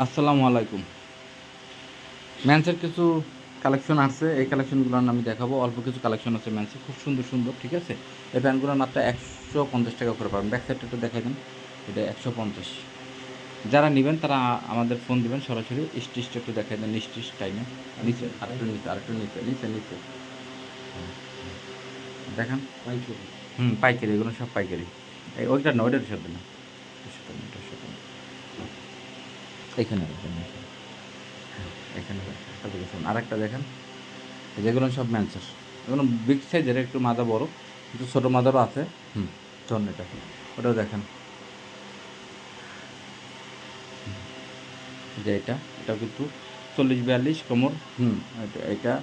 আসসালামু আলাইকুম। ম্যান্সের কিছু কালেকশন আছে, এই কালেকশনগুলো আমি দেখাবো। অল্প কিছু কালেকশন আছে ম্যান্সের, খুব সুন্দর সুন্দর, ঠিক আছে। এই প্যান্টগুলো মাত্র 150 টাকা করে পাবেন। ব্যাক সাইডটা একটু দেখাই দেন, এটা 150। যারা নেবেন তারা আমাদের ফোন দিবেন সরাসরি। স্টিচটা একটু দেখাই দেন, স্টিচ টাইমে নিচে আরেকটু নিচে আরেকটু নিচে নিচে নিচে দেখেন। পাইকারি, এগুলো সব পাইকারি। এই ওইটা না, ওইটার সাথে না, ওটার সাথে না, ওটার সাথে না। এখানে রাখেন, এখানে রাখেন। আরেকটা দেখেন, যেগুলো সব ম্যানচার, এগুলো বিগ সাইজের, একটু মাদা বড়, কিন্তু ছোটো মাদারও আছে। ধরুন এটা, ওটাও দেখেন, যে এটাও কিন্তু 40-42 কোমর। এটা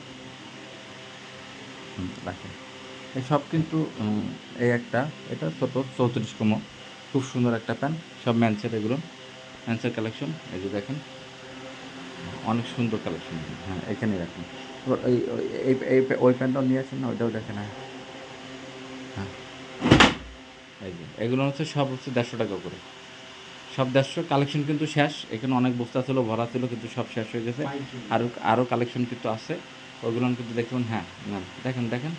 রাখেন। এই সব কিন্তু এই একটা, এটা ছোটো 34 কোমর, খুব সুন্দর একটা প্যান্ট, সব ম্যানসের, এগুলো ম্যানসের কালেকশন। এই যে দেখেন, অনেক সুন্দর কালেকশন। হ্যাঁ, এখানেই রাখেন। এবার ওই প্যান্টটাও নিয়ে আসেন না, ওইটাও দেখেন। হ্যাঁ, এই যে এগুলো সব হচ্ছে 150 টাকা করে, সব 150। কালেকশন কিন্তু শেষ, এখানে অনেক বস্তা ছিল, ভরা ছিল, কিন্তু সব শেষ হয়ে গেছে। আরও কালেকশন কিন্তু আছে, ওগুলো কিন্তু দেখবেন। হ্যাঁ, না দেখেন দেখেন,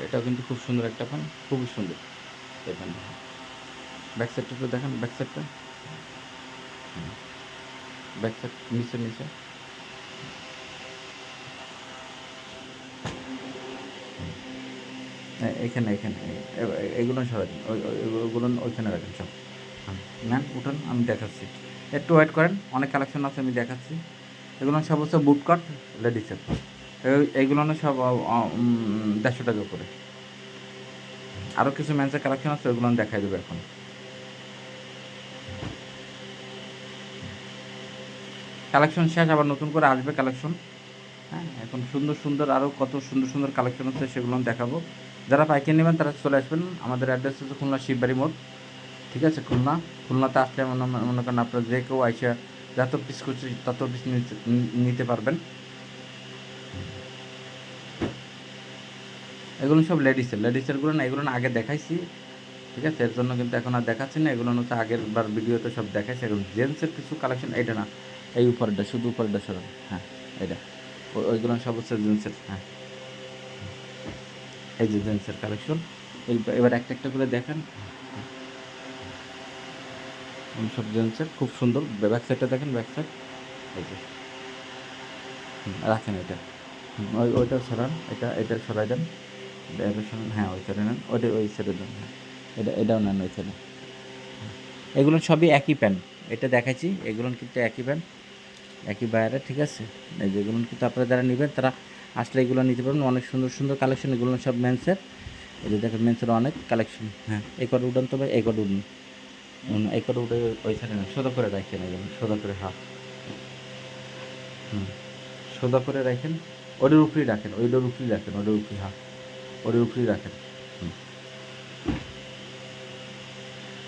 এটাও কিন্তু খুব সুন্দর একটা প্যান্ট, খুবই সুন্দর এই প্যান্টটা। ব্যাক সাইডটা একটু দেখেন, ব্যাক সাইডটা, ব্যাক সাইড নিচে নিচে। এখানে এখানে এগুলো সরাই দিন, ওইগুলো ওইখানে রাখেন সব। ম্যাম উঠান, আমি দেখাচ্ছি, একটু ওয়েট করেন, অনেক কালেকশন আছে, আমি দেখাচ্ছি। এগুলো সব হচ্ছে বুট কাট লেডিসের, এইগুলো সব 150 টাকা করে। আরও কিছু ম্যান্সের কালেকশন আছে, ওগুলো আমি দেখাই দেবো এখন। কালেকশন শেষ, আবার নতুন করে আসবে কালেকশন। হ্যাঁ, এখন সুন্দর সুন্দর আরও কত সুন্দর সুন্দর কালেকশন আছে, সেগুলো আমি দেখাবো। যারা পাইকারি নেবেন তারা চলে আসবেন, আমাদের অ্যাড্রেস হচ্ছে খুলনা শিববাড়ি মোড়, ঠিক আছে। খুলনাতে আসলে মনে করেন আপনার যে কেউ আইসা যত পিস করছে তত পিস নিতে পারবেন। এগুলো সব লেডিসেরগুলো না, এগুলো না আগে দেখাইছি, ঠিক আছে, এর জন্য কিন্তু এখন আর দেখাচ্ছি না। এগুলো হচ্ছে আগের বার ভিডিওতে সব দেখাইছি। এখন জেন্টসের কিছু কালেকশন, এটা না, এই উপরেরটা, শুধু উপরেরটা সরান। হ্যাঁ, এটা ওইগুলো সব হচ্ছে জেন্টসের। হ্যাঁ, এই যে জেন্টসের কালেকশন, এবার একটা একটা করে দেখেন। সব জেন্টসের খুব সুন্দর। ব্যাক সাইডটা দেখেন, ব্যাক সাইড, এই যে রাখেন এটা। ওইটা সরান, এটা সরাই দেন, এটা সরান। হ্যাঁ, ওই সাইডে নেন, ওই সাইডে দেন। হ্যাঁ, এটাও নেন ওই সাইডে। এগুলো সবই একই প্যান্ট, এটা দেখাচ্ছি, এগুলো কিন্তু একই প্যান্ট, একই বায়ারে, ঠিক আছে। এই যেগুলো কিন্তু আপনারা যারা নেবেন তারা আসলে এগুলো নিতে পারবেন। অনেক সুন্দর সুন্দর কালেকশন, এগুলো সব মেন্সের। এই যে দেখেন, মেন্সের অনেক কালেকশন। হ্যাঁ, এই কটা উঠান, তবে এই কটা উঠুন, এই কটা উঠে ওই সাইডে না, সোজা করে রাখেন, এগুলো সোজা করে। হাফ, সোজা করে রাখেন, ওটার উপরেই রাখেন, ওইটার উপরেই রাখেন, ওটার উপরেই। হাফ, ওটার উপরেই রাখেন।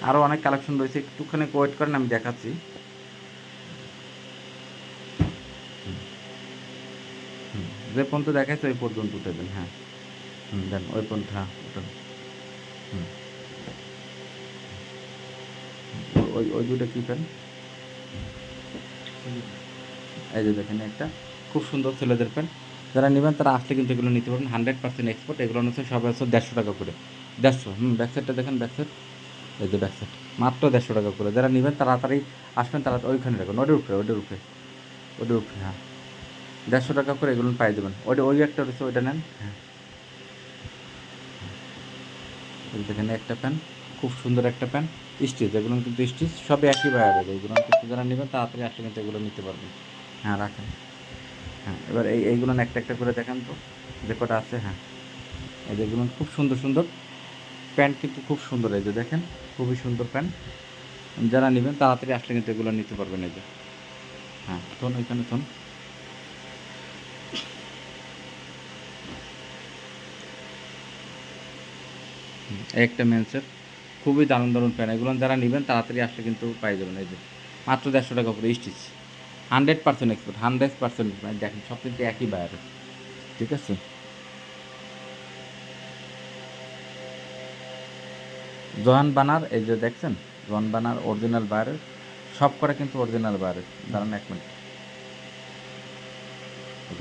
আরও অনেক কালেকশন রয়েছে, একটুখানি ওয়েট করেন, আমি দেখাচ্ছি। যে পর্যন্ত দেখাচ্ছে ওই পর্যন্ত উঠে দেন। হ্যাঁ, দেন ওই পর্যন্ত। হ্যাঁ, উঠেন। হুম, ওই ওই দুটো কী প্যান্ট, এই যে দেখেন, একটা খুব সুন্দর ছেলেদের প্যান্ট। যারা নেবেন তারা আসলে কিন্তু এগুলো নিতে পারবেন, 100% এক্সপোর্ট। এগুলো হচ্ছে সব হচ্ছে 150 টাকা করে, 150। ব্যাক সাইডটা দেখেন, ব্যাক সাইড, এই যে ব্যাক সাইড, মাত্র 150 টাকা করে। যারা নেবেন তাড়াতাড়ি আসবেন, তারা ওইখানে রাখবেন, ওটার উপরে, ওটার উপরে, ওটার উপরে। হ্যাঁ, 150 টাকা করে এগুলো পাই দেবেন। ওই একটা রয়েছে, ওইটা নেন। হ্যাঁ, এই দেখেন একটা প্যান্ট, খুব সুন্দর একটা প্যান্ট, স্টিচ, এগুলো কিন্তু স্টিচ, সবই একই বায়ারের। এগুলো কিন্তু যারা নেবেন তাড়াতাড়ি আসলে কিন্তু এগুলো নিতে পারবেন। হ্যাঁ, রাখেন। হ্যাঁ, এবার এইগুলো একটা একটা করে দেখান তো, যে কটা আছে। হ্যাঁ, এই যেগুলো খুব সুন্দর সুন্দর প্যান্ট, কিন্তু খুব সুন্দর। এই যে দেখেন, খুবই সুন্দর প্যান্ট। যারা নেবেন তাড়াতাড়ি আসলে কিন্তু এগুলো নিতে পারবেন। এই যে, হ্যাঁ, শোন ওইখানে শোন, একটা মেন্সের খুবই দারুণ দারুণ প্যান্ট। এগুলো যারা নেবেন তাড়াতাড়ি আসলে কিন্তু পাই যাবেন। এই যে মাত্র 150 টাকা করে স্টিচ, 100% এক্সপোর্ট, 100% দেখেন, সব কিন্তু একই বায়ারের, ঠিক আছে। জোহান বানার এই যে দেখছেন, জোহান বানার অরিজিনাল বায়ারের, সব করে কিন্তু অরিজিনাল বায়ারের। দাঁড়ান এক মিনিট,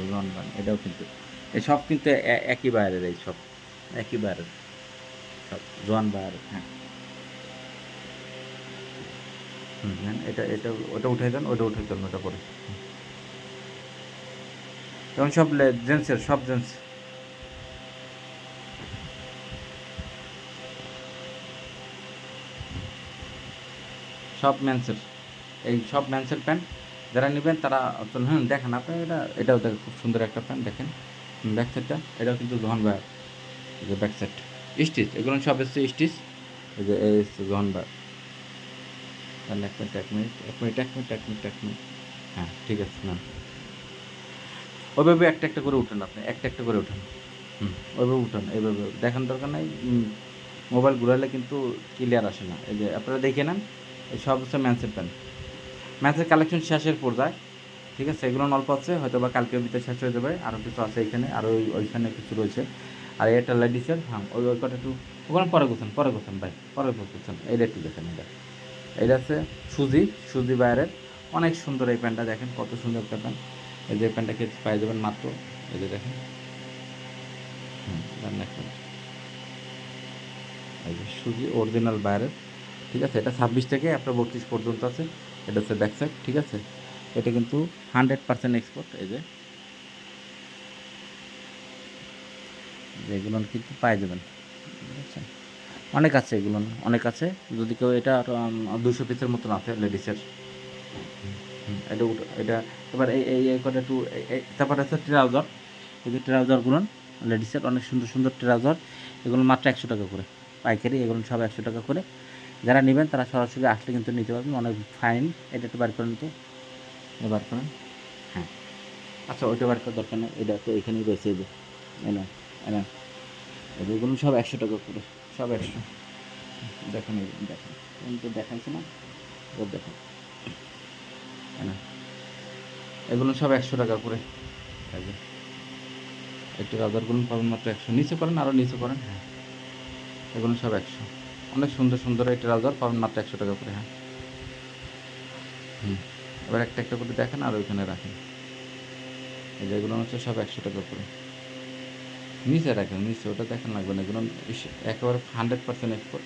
জোহান বান এটাও কিন্তু, এই সব কিন্তু একই বায়ারের, এই সব একই বায়ারের সব, জোহান বায়ারের। হ্যাঁ হ্যাঁ, এটা এটা ওটা উঠে দেন, ওটা উঠে দেন, ওটা পরে। এবং সব জেন্টসের, সব জেন্টস, সব ম্যান্সের, এই সব ম্যান্সের প্যান্ট। যারা নেবেন তারা দেখেন আপনি, এটাও দেখেন, খুব সুন্দর একটা প্যান্ট দেখেন। ব্যাক সাইডটা এটাও কিন্তু জোহান বায়ার, এই যে ব্যাক সাইড স্টিচ, এগুলো সব এসছে স্টিচ। এই যে এই এসছে জোহান বায়ার। তাহলে এক মিনিট, এক মিনিট, এক মিনিট, এক মিনিট, এক মিনিট, এক মিনিট। হ্যাঁ ঠিক আছে না, ওইভাবে একটা একটা করে উঠেন, আপনি একটা একটা করে উঠেন। ওইভাবে উঠান, এইভাবে দেখার দরকার নাই। মোবাইল ঘুরালে কিন্তু ক্লিয়ার আসে না। এই যে আপনারা দেখে নেন, এই সব হচ্ছে ম্যান্সের প্যান্ট। ম্যাচের কালেকশন শেষের পর্যায়ে, ঠিক আছে, এগুলো অল্প আছে, হয়তো বা কালকের ভিতরে শেষ হয়ে যাবে। আরও কিছু আছে এখানে, আর ওইখানে কিছু রয়েছে। আর এটা লেডিসের, হ্যাঁ ওই কটা একটু, ওখানে পরে গোছান ভাই, পরে গোছান। এইটা একটু দেখেন, এইটা আছে সুজি, সুজি বাইরের, অনেক সুন্দর এই প্যান্টটা দেখেন, কত সুন্দর একটা প্যান্ট। এই যে প্যান্টটাকে পাই যাবেন মাত্র, এই যে দেখেন, দেখেন, এই যে সুজি অরিজিনাল বাইরের, ঠিক আছে। এটা 26 থেকে আপনার 32 পর্যন্ত আছে। এটা হচ্ছে ব্যাক সাইড, ঠিক আছে। এটা কিন্তু 100% এক্সপোর্ট। এই যে এগুলো কিন্তু পাই যাবেন, বুঝছেন। অনেক আছে, এগুলো অনেক আছে। যদি কেউ এটা 200 পিসের মতন আছে লেডিসের। এটা এটা এবার এই কটা একটু, তারপর আছে ট্রাউজার। এই যে ট্রাউজারগুলো লেডিসের, অনেক সুন্দর সুন্দর ট্রাউজার। এগুলো মাত্র 100 টাকা করে পাইকারি, এগুলো সব 100 টাকা করে। যারা নেবেন তারা সরাসরি আসলে কিন্তু নিতে পারবেন, অনেক ফাইন। এটা একটু বার করেন তো, বার করেন। হ্যাঁ আচ্ছা, ওইটা বার করার দরকার নেই, এটা তো এখানেই রয়েছে। এই যে এনা এনা, এগুলো সব 100 টাকা করে, সব 100। দেখেন, এই দেখেন, আমি তো দেখাইছি না, ওর দেখেন, এনা, এগুলো সব 100 টাকা করে। এই যে একটু রাজারগুলো পাবেন মাত্র 100। নিচে করেন, আরও নিচে করেন। হ্যাঁ এগুলো সব 100। অনেক সুন্দর সুন্দর এই ট্রাউজার পাবেন মাত্র 100 টাকা করে। হ্যাঁ এবার একটা একটা করে দেখেন, আর ওইখানে রাখেন। এই যে এগুলো হচ্ছে সব 100 টাকা করে। নিচে রাখেন, নিচে, ওটা দেখেন লাগবে না, এগুলো একেবারে 100% এক্সপোর্ট।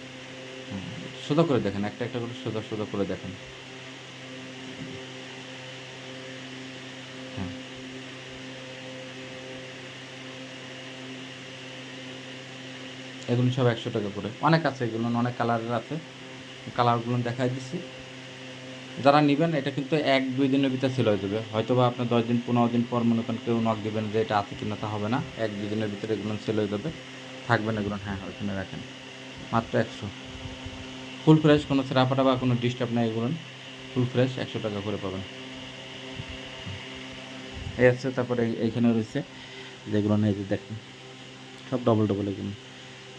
সোজা করে দেখেন, একটা একটা করে সোজা সোজা করে দেখেন। হ্যাঁ এগুলো সব 100 টাকা করে। অনেক আছে, এগুলো অনেক কালারের আছে, কালারগুলো দেখাই দিচ্ছি। যারা নেবেন এটা কিন্তু 1-2 দিনের ভিতরে সেল হয়ে যাবে। হয়তো বা আপনার 10 দিন 15 দিন পর মনে করেন কেউ নক দেবেন যে এটা আছে কিনা, তা হবে না। 1-2 দিনের ভিতরে এগুলো সেল হয়ে যাবে, থাকবেন এগুলো। হ্যাঁ ওইখানে রাখেন, মাত্র 100। ফুল ফ্রেশ, কোনো ছেঁড়াফাটা বা কোনো ডিস্টার্ব নেই, এগুলো ফুল ফ্রেশ 100 টাকা করে পাবেন। এই আছে, তারপরে এইখানে রয়েছে যেগুলো নেই, যে দেখেন সব ডবল ডবল, এগুলো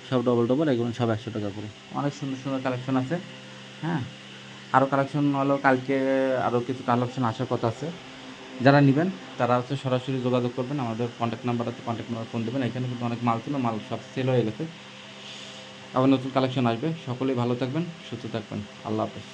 সব ডবল ডবল, এগুলো সব 100 টাকা করে। অনেক সুন্দর সুন্দর কালেকশন আছে। হ্যাঁ আরও কালেকশন হলো, কালকে আরও কিছু কালেকশন আসার কথা আছে। যারা নেবেন তারা হচ্ছে সরাসরি যোগাযোগ করবেন, আমাদের কন্ট্যাক্ট নাম্বার আছে, কন্ট্যাক্ট নাম্বার ফোন দেবেন। এখানে কিন্তু অনেক মাল ছিল, মাল সব সেল হয়ে গেছে, আবার নতুন কালেকশন আসবে। সকলেই ভালো থাকবেন, সুস্থ থাকবেন, আল্লাহ হাফেজ।